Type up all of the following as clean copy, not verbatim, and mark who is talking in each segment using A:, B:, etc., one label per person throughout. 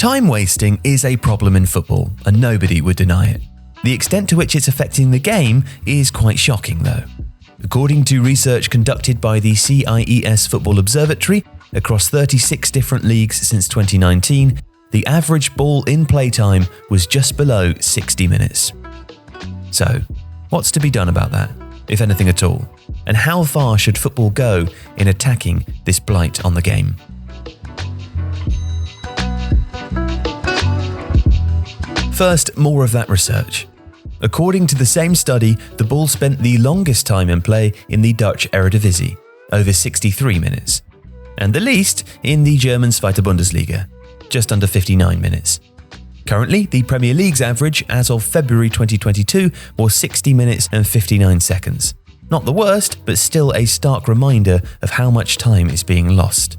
A: Time wasting is a problem in football, and nobody would deny it. The extent to which it's affecting the game is quite shocking, though. According to research conducted by the CIES Football Observatory across 36 different leagues since 2019, the average ball in play time was just below 60 minutes. So, what's to be done about that, if anything at all? And how far should football go in attacking this blight on the game? First, more of that research. According to the same study, the ball spent the longest time in play in the Dutch Eredivisie, over 63 minutes, and the least in the German Zweite Bundesliga, just under 59 minutes. Currently, the Premier League's average as of February 2022 was 60 minutes and 59 seconds. Not the worst, but still a stark reminder of how much time is being lost.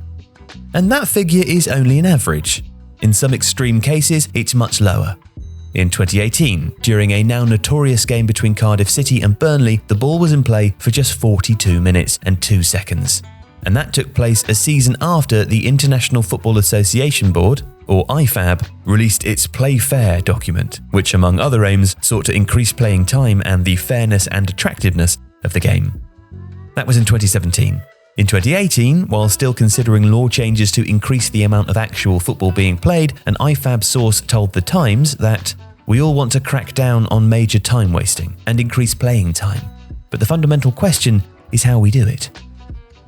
A: And that figure is only an average. In some extreme cases, it's much lower. In 2018, during a now notorious game between Cardiff City and Burnley, the ball was in play for just 42 minutes and 2 seconds. And that took place a season after the International Football Association Board, or IFAB, released its Play Fair document, which among other aims sought to increase playing time and the fairness and attractiveness of the game. That was in 2017. In 2018, while still considering law changes to increase the amount of actual football being played, an IFAB source told The Times that we all want to crack down on major time wasting and increase playing time. But the fundamental question is how we do it.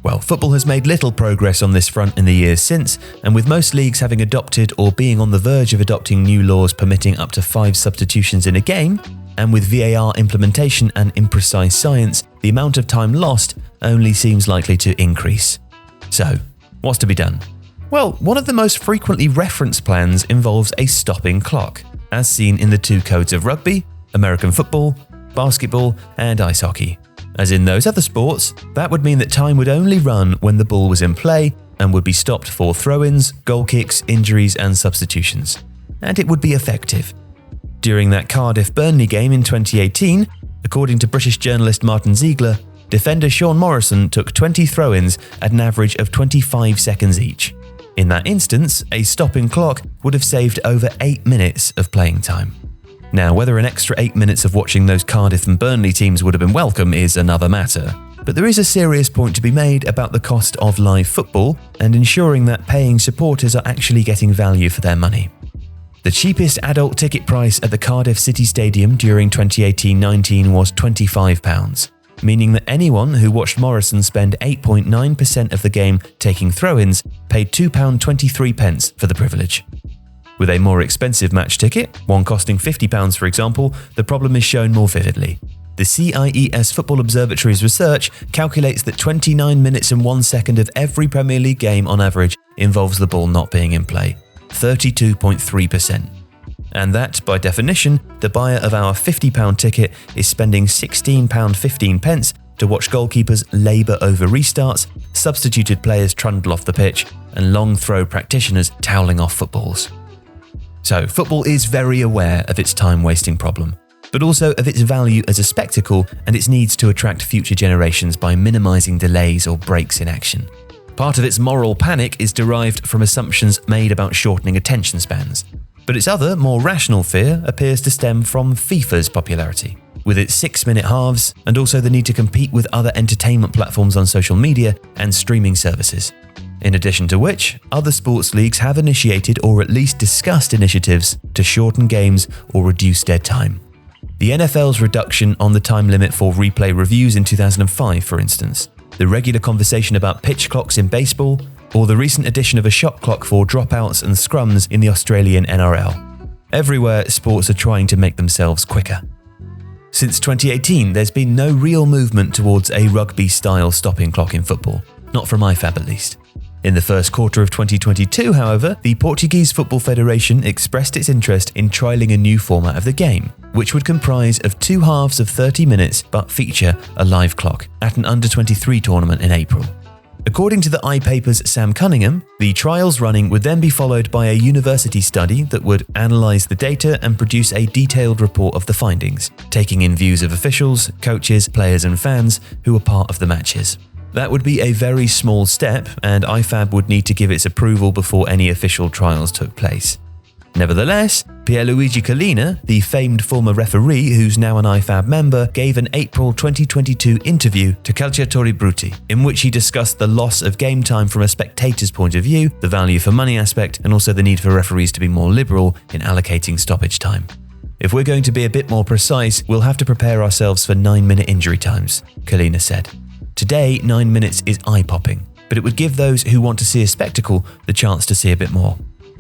A: Well, football has made little progress on this front in the years since, and with most leagues having adopted or being on the verge of adopting new laws permitting up to 5 substitutions in a game, and with VAR implementation and imprecise science, the amount of time lost only seems likely to increase. So, what's to be done? Well, one of the most frequently referenced plans involves a stopping clock, as seen in the 2 codes of rugby, American football, basketball, and ice hockey. As in those other sports, that would mean that time would only run when the ball was in play and would be stopped for throw-ins, goal kicks, injuries, and substitutions. And it would be effective. During that Cardiff-Burnley game in 2018, according to British journalist Martin Ziegler, defender Sean Morrison took 20 throw-ins at an average of 25 seconds each. In that instance, a stopping clock would have saved over 8 minutes of playing time. Now, whether an extra 8 minutes of watching those Cardiff and Burnley teams would have been welcome is another matter. But there is a serious point to be made about the cost of live football and ensuring that paying supporters are actually getting value for their money. The cheapest adult ticket price at the Cardiff City Stadium during 2018-19 was £25, meaning that anyone who watched Morrison spend 8.9% of the game taking throw-ins paid £2.23 for the privilege. With a more expensive match ticket, one costing £50 for example, the problem is shown more vividly. The CIES Football Observatory's research calculates that 29 minutes and 1 second of every Premier League game on average involves the ball not being in play, 32.3%. And that, by definition, the buyer of our £50 ticket is spending £16.15 to watch goalkeepers labour over restarts, substituted players trundle off the pitch, and long throw practitioners toweling off footballs. So, football is very aware of its time-wasting problem, but also of its value as a spectacle and its needs to attract future generations by minimising delays or breaks in action. Part of its moral panic is derived from assumptions made about shortening attention spans, but its other, more rational fear appears to stem from FIFA's popularity, with its 6-minute halves and also the need to compete with other entertainment platforms on social media and streaming services. In addition to which, other sports leagues have initiated or at least discussed initiatives to shorten games or reduce dead time. The NFL's reduction on the time limit for replay reviews in 2005, for instance, the regular conversation about pitch clocks in baseball, or the recent addition of a shot clock for dropouts and scrums in the Australian NRL. Everywhere, sports are trying to make themselves quicker. Since 2018, there's been no real movement towards a rugby-style stopping clock in football, not from IFAB at least. In the first quarter of 2022, however, the Portuguese Football Federation expressed its interest in trialling a new format of the game, which would comprise of 2 halves of 30 minutes but feature a live clock at an under-23 tournament in April. According to the iPaper's Sam Cunningham, the trials running would then be followed by a university study that would analyse the data and produce a detailed report of the findings, taking in views of officials, coaches, players and fans who were part of the matches. That would be a very small step, and IFAB would need to give its approval before any official trials took place. Nevertheless, Pierluigi Collina, the famed former referee who's now an IFAB member, gave an April 2022 interview to Calciatori Brutti, in which he discussed the loss of game time from a spectator's point of view, the value for money aspect, and also the need for referees to be more liberal in allocating stoppage time. If we're going to be a bit more precise, we'll have to prepare ourselves for 9-minute injury times, Collina said. Today, 9 minutes is eye-popping, but it would give those who want to see a spectacle the chance to see a bit more.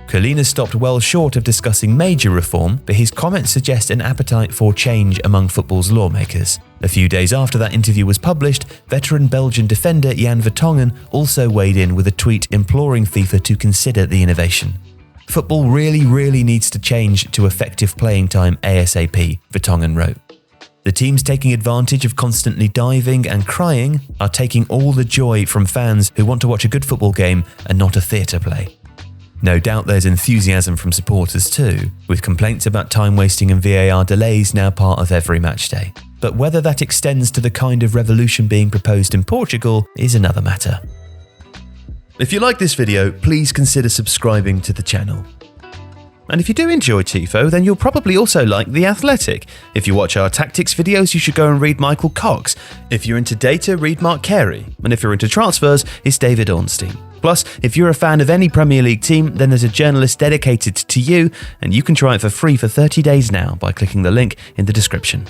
A: Collina stopped well short of discussing major reform, but his comments suggest an appetite for change among football's lawmakers. A few days after that interview was published, veteran Belgian defender Jan Vertonghen also weighed in with a tweet imploring FIFA to consider the innovation. Football really needs to change to effective playing time ASAP, Vertonghen wrote. The teams taking advantage of constantly diving and crying are taking all the joy from fans who want to watch a good football game and not a theatre play. No doubt there's enthusiasm from supporters too, with complaints about time wasting and VAR delays now part of every match day. But whether that extends to the kind of revolution being proposed in Portugal is another matter. If you like this video, please consider subscribing to the channel. And if you do enjoy Tifo, then you'll probably also like The Athletic. If you watch our tactics videos, you should go and read Michael Cox. If you're into data, read Mark Carey. And if you're into transfers, it's David Ornstein. Plus, if you're a fan of any Premier League team, then there's a journalist dedicated to you, and you can try it for free for 30 days now by clicking the link in the description.